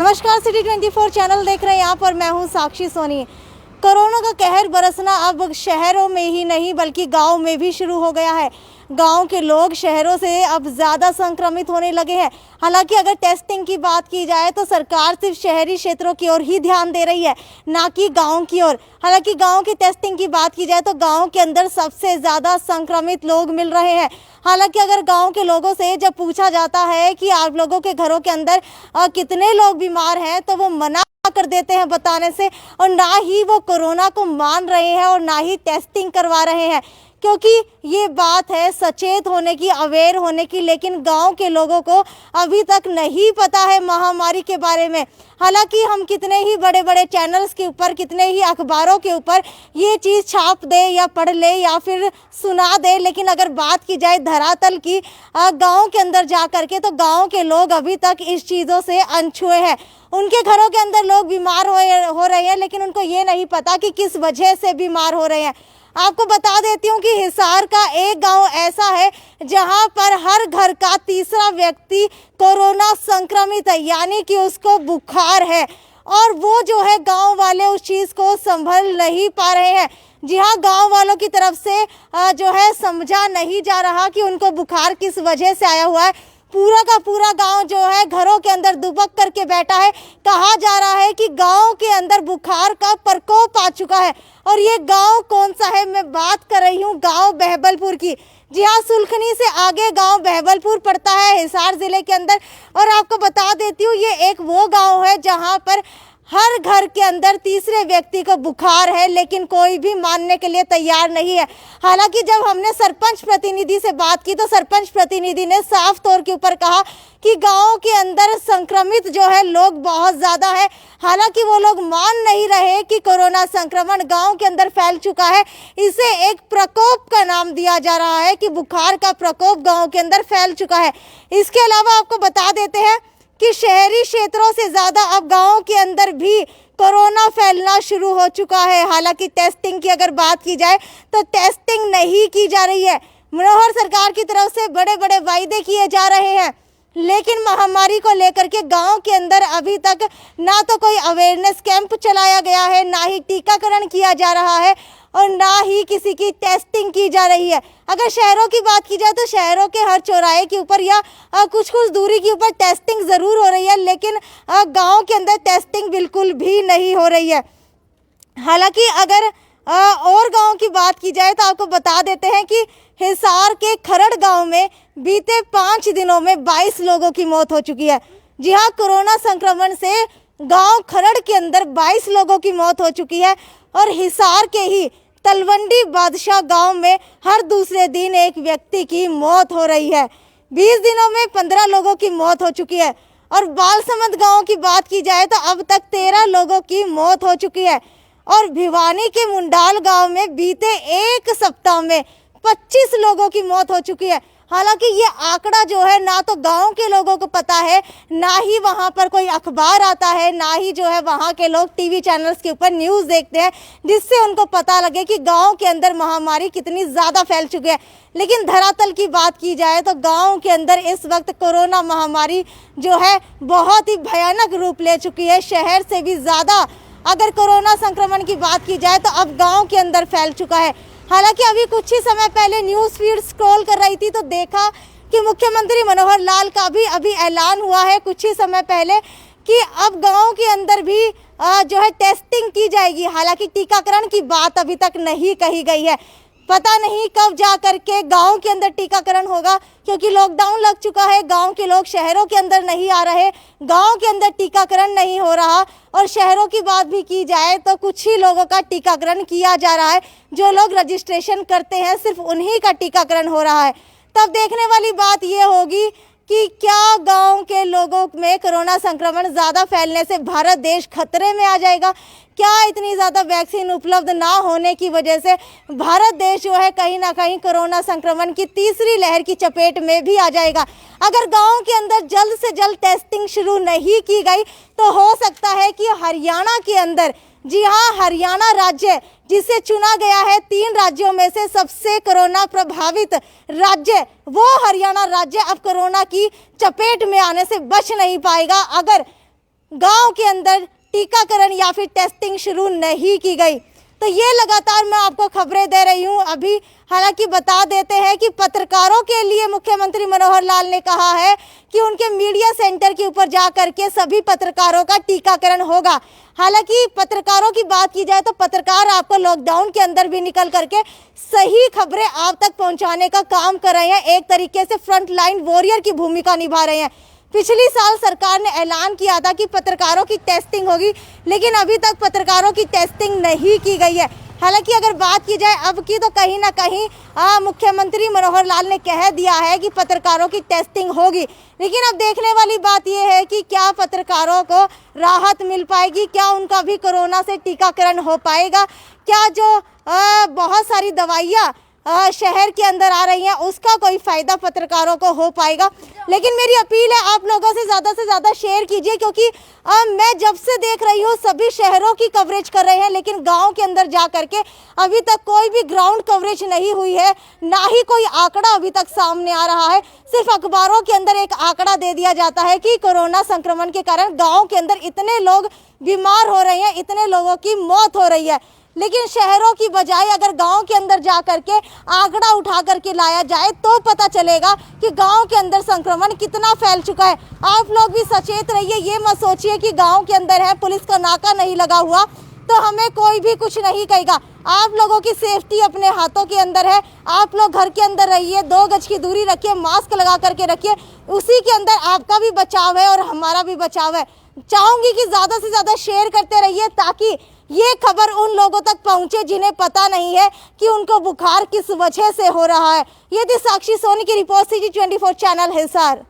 नमस्कार, city 24 channel देख रहे हैं। यहाँ पर मैं हूँ साक्षी सोनी। कोरोना का कहर बरसना अब शहरों में ही नहीं बल्कि गांव में भी शुरू हो गया है। गांव के लोग शहरों से अब ज़्यादा संक्रमित होने लगे हैं। हालांकि अगर टेस्टिंग की बात की जाए तो सरकार सिर्फ शहरी क्षेत्रों की ओर ही ध्यान दे रही है, ना कि गांव की ओर। हालांकि गांव की टेस्टिंग की बात की जाए तो गांव के अंदर सबसे ज़्यादा संक्रमित लोग मिल रहे हैं। हालांकि अगर गांव के लोगों से जब पूछा जाता है कि आप लोगों के घरों के अंदर कितने लोग बीमार हैं, तो वो मना कर देते हैं बताने से, और ना ही वो कोरोना को मान रहे हैं और ना ही टेस्टिंग करवा रहे हैं, क्योंकि ये बात है सचेत होने की, अवेयर होने की। लेकिन गांव के लोगों को अभी तक नहीं पता है महामारी के बारे में। हालांकि हम कितने ही बड़े बड़े चैनल्स के ऊपर, कितने ही अखबारों के ऊपर ये चीज़ छाप दे या पढ़ ले या फिर सुना दे, लेकिन अगर बात की जाए धरातल की, गांव के अंदर जा करके, तो गांव के लोग अभी तक इस चीज़ों से अनछुए हैं। उनके घरों के अंदर लोग बीमार हो रहे हैं, लेकिन उनको ये नहीं पता कि किस वजह से बीमार हो रहे हैं। आपको बता देती हूँ कि हिसार का एक गांव ऐसा है जहां पर हर घर का तीसरा व्यक्ति कोरोना संक्रमित है, यानी कि उसको बुखार है, और वो जो है गांव वाले उस चीज़ को संभल नहीं पा रहे हैं। जी हाँ, गांव वालों की तरफ से जो है समझा नहीं जा रहा कि उनको बुखार किस वजह से आया हुआ है। पूरा का पूरा गांव जो है घरों के अंदर दुबक करके बैठा है। कहा जा रहा है कि गांव के अंदर बुखार का प्रकोप आ चुका है। और ये गांव कौन सा है? मैं बात कर रही हूँ गांव बहबलपुर की। जी हाँ, सुलखनी से आगे गांव बहबलपुर पड़ता है हिसार जिले के अंदर। और आपको बता देती हूँ, ये एक वो गांव है जहाँ पर हर घर के अंदर तीसरे व्यक्ति को बुखार है, लेकिन कोई भी मानने के लिए तैयार नहीं है। हालांकि जब हमने सरपंच प्रतिनिधि से बात की तो सरपंच प्रतिनिधि ने साफ तौर के ऊपर कहा कि गांव के अंदर संक्रमित जो है लोग बहुत ज़्यादा है। हालांकि वो लोग मान नहीं रहे कि कोरोना संक्रमण गांव के अंदर फैल चुका है। इसे एक प्रकोप का नाम दिया जा रहा है कि बुखार का प्रकोप गाँव के अंदर फैल चुका है। इसके अलावा आपको बता देते हैं कि शहरी क्षेत्रों से ज़्यादा अब गाँव के अंदर भी कोरोना फैलना शुरू हो चुका है। हालांकि टेस्टिंग की अगर बात की जाए तो टेस्टिंग नहीं की जा रही है। मनोहर सरकार की तरफ से बड़े बड़े वायदे किए जा रहे हैं, लेकिन महामारी को लेकर के गांव के अंदर अभी तक ना तो कोई अवेयरनेस कैंप चलाया गया है, ना ही टीकाकरण किया जा रहा है, और ना ही किसी की टेस्टिंग की जा रही है। अगर शहरों की बात की जाए तो शहरों के हर चौराहे के ऊपर या कुछ दूरी के ऊपर टेस्टिंग ज़रूर हो रही है, लेकिन गांव के अंदर टेस्टिंग बिल्कुल भी नहीं हो रही है। हालांकि अगर और गांव की बात की जाए तो आपको बता देते हैं कि हिसार के खरड़ गांव में बीते 5 दिनों में 22 लोगों की मौत हो चुकी है। जी हाँ, कोरोना संक्रमण से गांव खरड़ के अंदर 22 लोगों की मौत हो चुकी है। और हिसार के ही तलवंडी बादशाह गांव में हर दूसरे दिन एक व्यक्ति की मौत हो रही है। 20 दिनों में 15 लोगों की मौत हो चुकी है। और बालसमंद गांव की बात की जाए तो अब तक 13 लोगों की मौत हो चुकी है। और भिवानी के मुंडाल गांव में बीते एक सप्ताह में 25 लोगों की मौत हो चुकी है। हालांकि ये आंकड़ा जो है ना तो गांव के लोगों को पता है, ना ही वहां पर कोई अखबार आता है, ना ही जो है वहां के लोग टीवी चैनल्स के ऊपर न्यूज़ देखते हैं जिससे उनको पता लगे कि गांव के अंदर महामारी कितनी ज़्यादा फैल चुकी है। लेकिन धरातल की बात की जाए तो गाँव के अंदर इस वक्त कोरोना महामारी जो है बहुत ही भयानक रूप ले चुकी है। शहर से भी ज़्यादा अगर कोरोना संक्रमण की बात की जाए तो अब गाँव के अंदर फैल चुका है। हालांकि अभी कुछ ही समय पहले न्यूज़ फीड स्क्रॉल कर रही थी तो देखा कि मुख्यमंत्री मनोहर लाल का भी अभी ऐलान हुआ है कुछ ही समय पहले कि अब गांव के अंदर भी जो है टेस्टिंग की जाएगी। हालांकि टीकाकरण की बात अभी तक नहीं कही गई है। पता नहीं कब जा करके गांव के अंदर टीकाकरण होगा, क्योंकि लॉकडाउन लग चुका है। गांव के लोग शहरों के अंदर नहीं आ रहे, गांव के अंदर टीकाकरण नहीं हो रहा। और शहरों की बात भी की जाए तो कुछ ही लोगों का टीकाकरण किया जा रहा है। जो लोग रजिस्ट्रेशन करते हैं सिर्फ उन्हीं का टीकाकरण हो रहा है। तब देखने वाली बात ये होगी कि क्या गांव के लोगों में कोरोना संक्रमण ज़्यादा फैलने से भारत देश खतरे में आ जाएगा? क्या इतनी ज़्यादा वैक्सीन उपलब्ध ना होने की वजह से भारत देश जो है कहीं ना कहीं कोरोना संक्रमण की तीसरी लहर की चपेट में भी आ जाएगा? अगर गांव के अंदर जल्द से जल्द टेस्टिंग शुरू नहीं की गई तो हो सकता है कि हरियाणा के अंदर, जी हाँ, हरियाणा राज्य जिसे चुना गया है 3 राज्यों में से सबसे कोरोना प्रभावित राज्य, वो हरियाणा राज्य अब कोरोना की चपेट में आने से बच नहीं पाएगा। अगर गांव के अंदर टीकाकरण या फिर टेस्टिंग शुरू नहीं की गई। तो ये लगातार मैं आपको खबरें दे रही हूँ। अभी हालांकि बता देते हैं कि पत्रकारों के लिए मुख्यमंत्री मनोहर लाल ने कहा है कि उनके मीडिया सेंटर के ऊपर जा करके सभी पत्रकारों का टीकाकरण होगा। हालांकि पत्रकारों की बात की जाए तो पत्रकार आपको लॉकडाउन के अंदर भी निकल करके सही खबरें आप तक पहुंचाने का काम कर रहे हैं, एक तरीके से फ्रंट लाइन वॉरियर की भूमिका निभा रहे हैं। पिछली साल सरकार ने ऐलान किया था कि पत्रकारों की टेस्टिंग होगी, लेकिन अभी तक पत्रकारों की टेस्टिंग नहीं की गई है। हालांकि अगर बात की जाए अब की, तो कहीं ना कहीं मुख्यमंत्री मनोहर लाल ने कह दिया है कि पत्रकारों की टेस्टिंग होगी। लेकिन अब देखने वाली बात यह है कि क्या पत्रकारों को राहत मिल पाएगी, क्या उनका भी कोरोना से टीकाकरण हो पाएगा, क्या जो बहुत सारी दवाइयाँ शहर के अंदर आ रही हैं उसका कोई फ़ायदा पत्रकारों को हो पाएगा। लेकिन मेरी अपील है आप लोगों से ज़्यादा शेयर कीजिए, क्योंकि मैं जब से देख रही हूँ सभी शहरों की कवरेज कर रहे हैं, लेकिन गांव के अंदर जा करके अभी तक कोई भी ग्राउंड कवरेज नहीं हुई है, ना ही कोई आंकड़ा अभी तक सामने आ रहा है। सिर्फ अखबारों के अंदर एक आंकड़ा दे दिया जाता है कि कोरोना संक्रमण के कारण गाँव के अंदर इतने लोग बीमार हो रहे हैं, इतने लोगों की मौत हो रही है। लेकिन शहरों की बजाय अगर गांव के अंदर जा करके आंकड़ा उठा करके लाया जाए तो पता चलेगा कि गांव के अंदर संक्रमण कितना फैल चुका है। आप लोग भी सचेत रहिए, ये मत सोचिए कि गांव के अंदर है, पुलिस का नाका नहीं लगा हुआ तो हमें कोई भी कुछ नहीं कहेगा। आप लोगों की सेफ्टी अपने हाथों के अंदर है। आप लोग घर के अंदर रहिए, 2 गज की दूरी रखिए, मास्क लगा करके रखिए, उसी के अंदर आपका भी बचाव है और हमारा भी बचाव है। चाहूंगी कि ज़्यादा से ज़्यादा शेयर करते रहिए ताकि ये खबर उन लोगों तक पहुंचे जिन्हें पता नहीं है कि उनको बुखार किस वजह से हो रहा है। ये थी साक्षी सोनी की रिपोर्ट, CG24 चैनल हिसार।